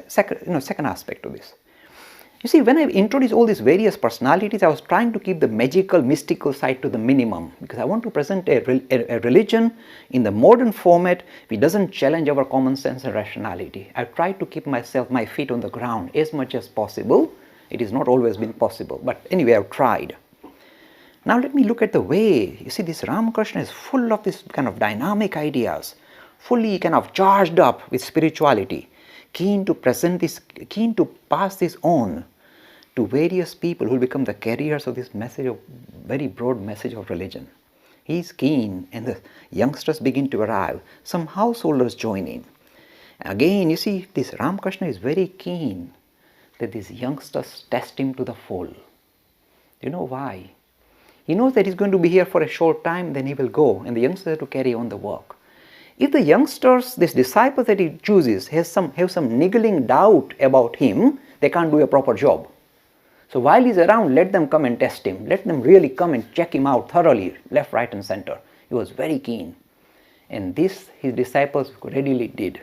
second aspect to this. You see, when I introduced all these various personalities, I was trying to keep the magical, mystical side to the minimum, because I want to present a religion in the modern format which doesn't challenge our common sense and rationality. I tried to keep my feet on the ground as much as possible. It has not always been possible, but anyway, I've tried. Now let me look at the way, you see, this Ramakrishna is full of this kind of dynamic ideas, fully kind of charged up with spirituality, keen to present this, keen to pass this on to various people who will become the carriers of this message of, very broad message of religion. He is keen, and the youngsters begin to arrive. Some householders join in. Again, you see, this Ramakrishna is very keen that these youngsters test him to the full. You know why? He knows that he's going to be here for a short time, then he will go, and the youngsters have to carry on the work. If the youngsters, this disciple that he chooses, have some niggling doubt about him, they can't do a proper job. So while he's around, let them come and test him. Let them really come and check him out thoroughly, left, right and center. He was very keen. And this his disciples readily did.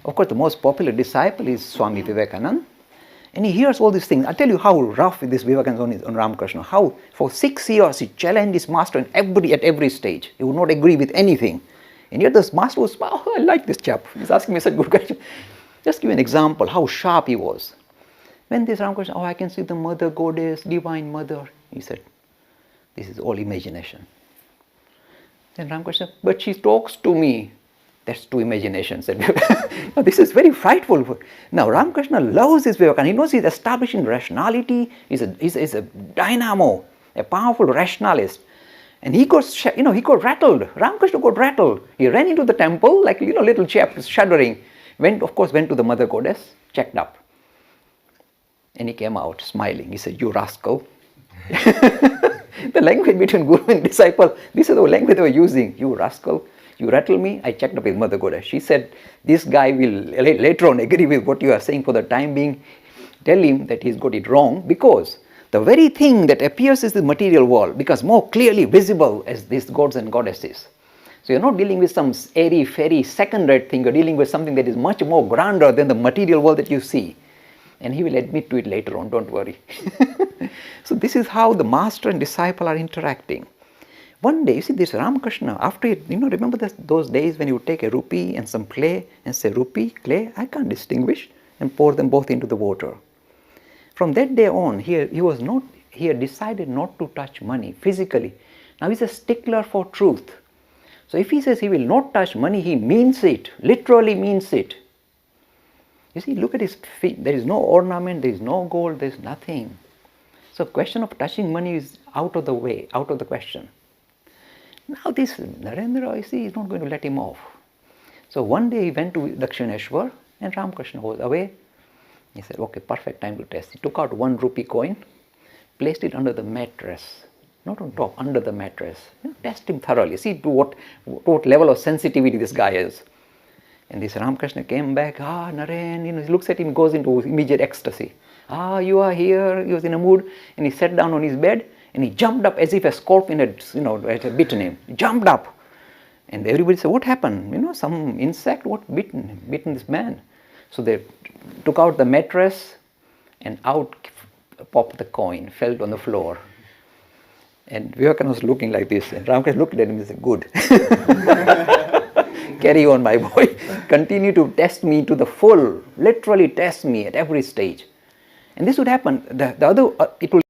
Of course, the most popular disciple is Swami Vivekananda. And he hears all these things. I'll tell you how rough this Vivekananda is on Ramakrishna. How for 6 years he challenged his master at every stage. He would not agree with anything. And yet this master was, oh, I like this chap. He's asking me such good questions. Just give you an example how sharp he was. When this Ramakrishna, oh, I can see the mother goddess, divine mother. He said, this is all imagination. Then Ramakrishna, but she talks to me. That's too imagination, said Vivekananda. Now, this is very frightful. Now, Ramakrishna loves this Vivekananda. He knows he's establishing rationality. He's a dynamo, a powerful rationalist. And he got rattled. Ramakrishna got rattled. He ran into the temple like, little chap shuddering. Went to the mother goddess, checked up. And he came out smiling. He said, you rascal. The language between guru and disciple, this is the language they were using. You rascal. You rattle me, I checked up with Mother Goddess. She said, this guy will later on agree with what you are saying. For the time being, tell him that he's got it wrong, because the very thing that appears as the material world becomes more clearly visible as these gods and goddesses. So you're not dealing with some airy, fairy, second-rate thing. You're dealing with something that is much more grander than the material world that you see. And he will admit to it later on, don't worry. So this is how the master and disciple are interacting. One day, you see, this Ramakrishna, after it, remember those days when you would take a rupee and some clay and say, rupee, clay, I can't distinguish, and pour them both into the water. From that day on, he had decided not to touch money physically. Now he's a stickler for truth. So if he says he will not touch money, he means it, literally means it. You see, look at his feet. There is no ornament, there is no gold, there is nothing. So question of touching money is out of the way, out of the question. Now this Narendra, you see, is not going to let him off. So one day he went to Dakshineshwar and Ramakrishna was away. He said, okay, perfect time to test. He took out 1 rupee coin, placed it under the mattress, not on top, under the mattress. Test him thoroughly, see to what level of sensitivity this guy is. And this Ramakrishna came back, Naren, he looks at him, goes into immediate ecstasy. You are here, he was in a mood, and he sat down on his bed, and he jumped up as if a scorpion had bitten him. He jumped up. And everybody said, what happened? Some insect, what bitten this man? So they took out the mattress, and out popped the coin, fell on the floor. And Vivekananda was looking like this, and Ramakrishna looked at him and said, good. Carry on, my boy. Continue to test me to the full, literally test me at every stage. And this would happen. It will